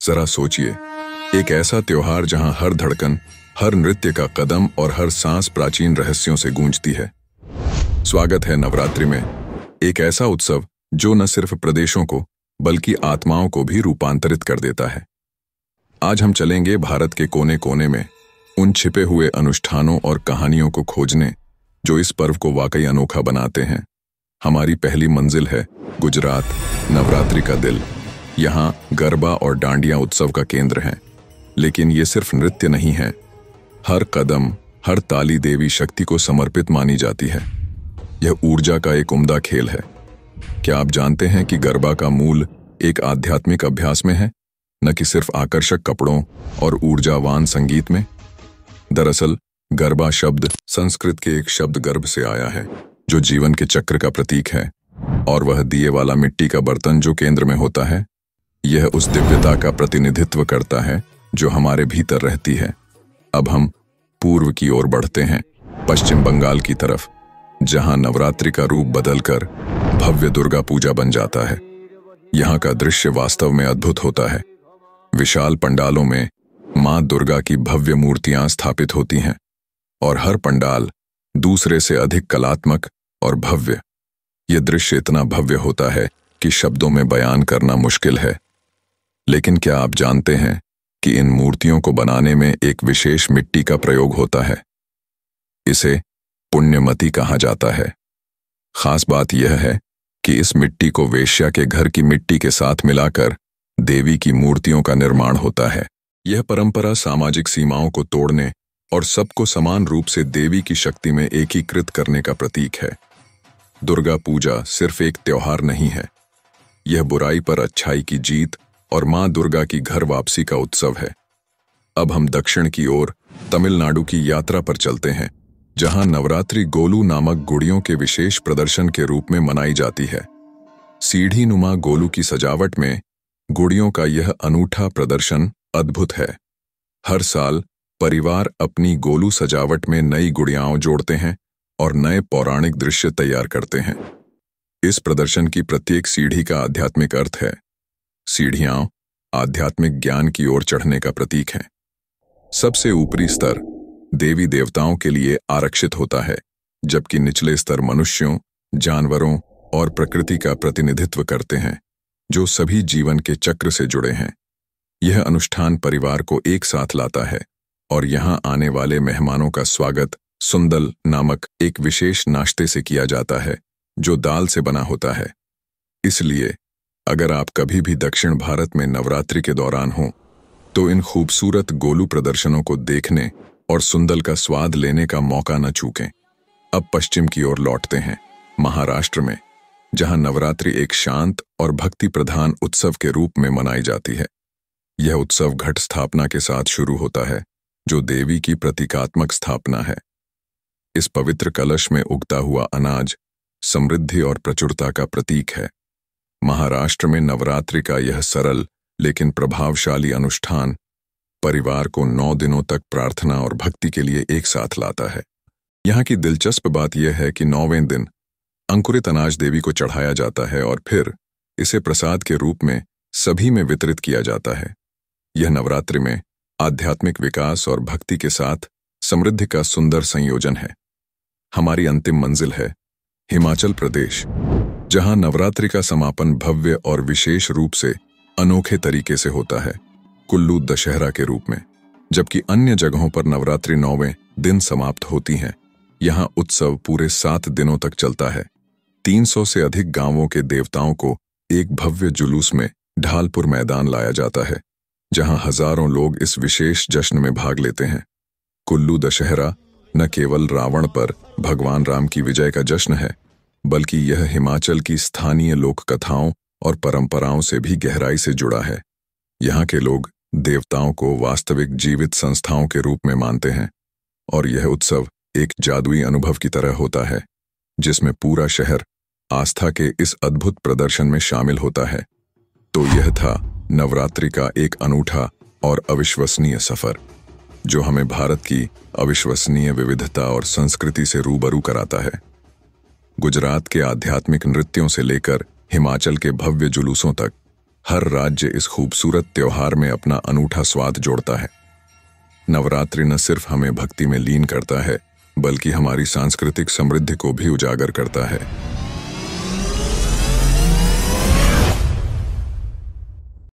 जरा सोचिए, एक ऐसा त्योहार जहां हर धड़कन, हर नृत्य का कदम और हर सांस प्राचीन रहस्यों से गूंजती है। स्वागत है नवरात्रि में, एक ऐसा उत्सव जो न सिर्फ प्रदेशों को बल्कि आत्माओं को भी रूपांतरित कर देता है। आज हम चलेंगे भारत के कोने कोने में उन छिपे हुए अनुष्ठानों और कहानियों को खोजने जो इस पर्व को वाकई अनोखा बनाते हैं। हमारी पहली मंजिल है गुजरात, नवरात्रि का दिल। यहाँ गरबा और डांडिया उत्सव का केंद्र है, लेकिन ये सिर्फ नृत्य नहीं है। हर कदम, हर ताली देवी शक्ति को समर्पित मानी जाती है। यह ऊर्जा का एक उम्दा खेल है। क्या आप जानते हैं कि गरबा का मूल एक आध्यात्मिक अभ्यास में है, न कि सिर्फ आकर्षक कपड़ों और ऊर्जावान संगीत में? दरअसल गरबा शब्द संस्कृत के एक शब्द गर्भ से आया है, जो जीवन के चक्र का प्रतीक है, और वह दिए वाला मिट्टी का बर्तन जो केंद्र में होता है, यह उस दिव्यता का प्रतिनिधित्व करता है जो हमारे भीतर रहती है। अब हम पूर्व की ओर बढ़ते हैं, पश्चिम बंगाल की तरफ, जहां नवरात्रि का रूप बदलकर भव्य दुर्गा पूजा बन जाता है। यहाँ का दृश्य वास्तव में अद्भुत होता है। विशाल पंडालों में मां दुर्गा की भव्य मूर्तियां स्थापित होती हैं, और हर पंडाल दूसरे से अधिक कलात्मक और भव्य। यह दृश्य इतना भव्य होता है कि शब्दों में बयान करना मुश्किल है। लेकिन क्या आप जानते हैं कि इन मूर्तियों को बनाने में एक विशेष मिट्टी का प्रयोग होता है? इसे पुण्यमती कहा जाता है। खास बात यह है कि इस मिट्टी को वेश्या के घर की मिट्टी के साथ मिलाकर देवी की मूर्तियों का निर्माण होता है। यह परंपरा सामाजिक सीमाओं को तोड़ने और सबको समान रूप से देवी की शक्ति में एकीकृत करने का प्रतीक है। दुर्गा पूजा सिर्फ एक त्योहार नहीं है, यह बुराई पर अच्छाई की जीत और मां दुर्गा की घर वापसी का उत्सव है। अब हम दक्षिण की ओर तमिलनाडु की यात्रा पर चलते हैं, जहां नवरात्रि गोलू नामक गुड़ियों के विशेष प्रदर्शन के रूप में मनाई जाती है। सीढ़ी नुमा गोलू की सजावट में गुड़ियों का यह अनूठा प्रदर्शन अद्भुत है। हर साल परिवार अपनी गोलू सजावट में नई गुड़ियाओं जोड़ते हैं और नए पौराणिक दृश्य तैयार करते हैं। इस प्रदर्शन की प्रत्येक सीढ़ी का आध्यात्मिक अर्थ है। सीढ़ियां आध्यात्मिक ज्ञान की ओर चढ़ने का प्रतीक हैं। सबसे ऊपरी स्तर देवी देवताओं के लिए आरक्षित होता है, जबकि निचले स्तर मनुष्यों, जानवरों और प्रकृति का प्रतिनिधित्व करते हैं, जो सभी जीवन के चक्र से जुड़े हैं। यह अनुष्ठान परिवार को एक साथ लाता है, और यहाँ आने वाले मेहमानों का स्वागत सुंदल नामक एक विशेष नाश्ते से किया जाता है, जो दाल से बना होता है। इसलिए अगर आप कभी भी दक्षिण भारत में नवरात्रि के दौरान हों, तो इन खूबसूरत गोलू प्रदर्शनों को देखने और सुंदल का स्वाद लेने का मौका न चूकें। अब पश्चिम की ओर लौटते हैं, महाराष्ट्र में, जहां नवरात्रि एक शांत और भक्ति प्रधान उत्सव के रूप में मनाई जाती है। यह उत्सव घट स्थापना के साथ शुरू होता है, जो देवी की प्रतीकात्मक स्थापना है। इस पवित्र कलश में उगता हुआ अनाज समृद्धि और प्रचुरता का प्रतीक है। महाराष्ट्र में नवरात्रि का यह सरल लेकिन प्रभावशाली अनुष्ठान परिवार को 9 दिनों तक प्रार्थना और भक्ति के लिए एक साथ लाता है। यहाँ की दिलचस्प बात यह है कि 9वें दिन अंकुरित अनाज देवी को चढ़ाया जाता है और फिर इसे प्रसाद के रूप में सभी में वितरित किया जाता है। यह नवरात्रि में आध्यात्मिक विकास और भक्ति के साथ समृद्धि का सुंदर संयोजन है। हमारी अंतिम मंजिल है हिमाचल प्रदेश, जहां नवरात्रि का समापन भव्य और विशेष रूप से अनोखे तरीके से होता है, कुल्लू दशहरा के रूप में। जबकि अन्य जगहों पर नवरात्रि 9वें दिन समाप्त होती हैं, यहां उत्सव पूरे 7 दिनों तक चलता है। 300 से अधिक गांवों के देवताओं को एक भव्य जुलूस में ढालपुर मैदान लाया जाता है, जहां हजारों लोग इस विशेष जश्न में भाग लेते हैं। कुल्लू दशहरा न केवल रावण पर भगवान राम की विजय का जश्न है, बल्कि यह हिमाचल की स्थानीय लोक कथाओं और परंपराओं से भी गहराई से जुड़ा है। यहाँ के लोग देवताओं को वास्तविक जीवित संस्थाओं के रूप में मानते हैं, और यह उत्सव एक जादुई अनुभव की तरह होता है, जिसमें पूरा शहर आस्था के इस अद्भुत प्रदर्शन में शामिल होता है। तो यह था नवरात्रि का एक अनूठा और अविश्वसनीय सफर, जो हमें भारत की अविश्वसनीय विविधता और संस्कृति से रूबरू कराता है। गुजरात के आध्यात्मिक नृत्यों से लेकर हिमाचल के भव्य जुलूसों तक, हर राज्य इस खूबसूरत त्योहार में अपना अनूठा स्वाद जोड़ता है। नवरात्रि न सिर्फ हमें भक्ति में लीन करता है, बल्कि हमारी सांस्कृतिक समृद्धि को भी उजागर करता है।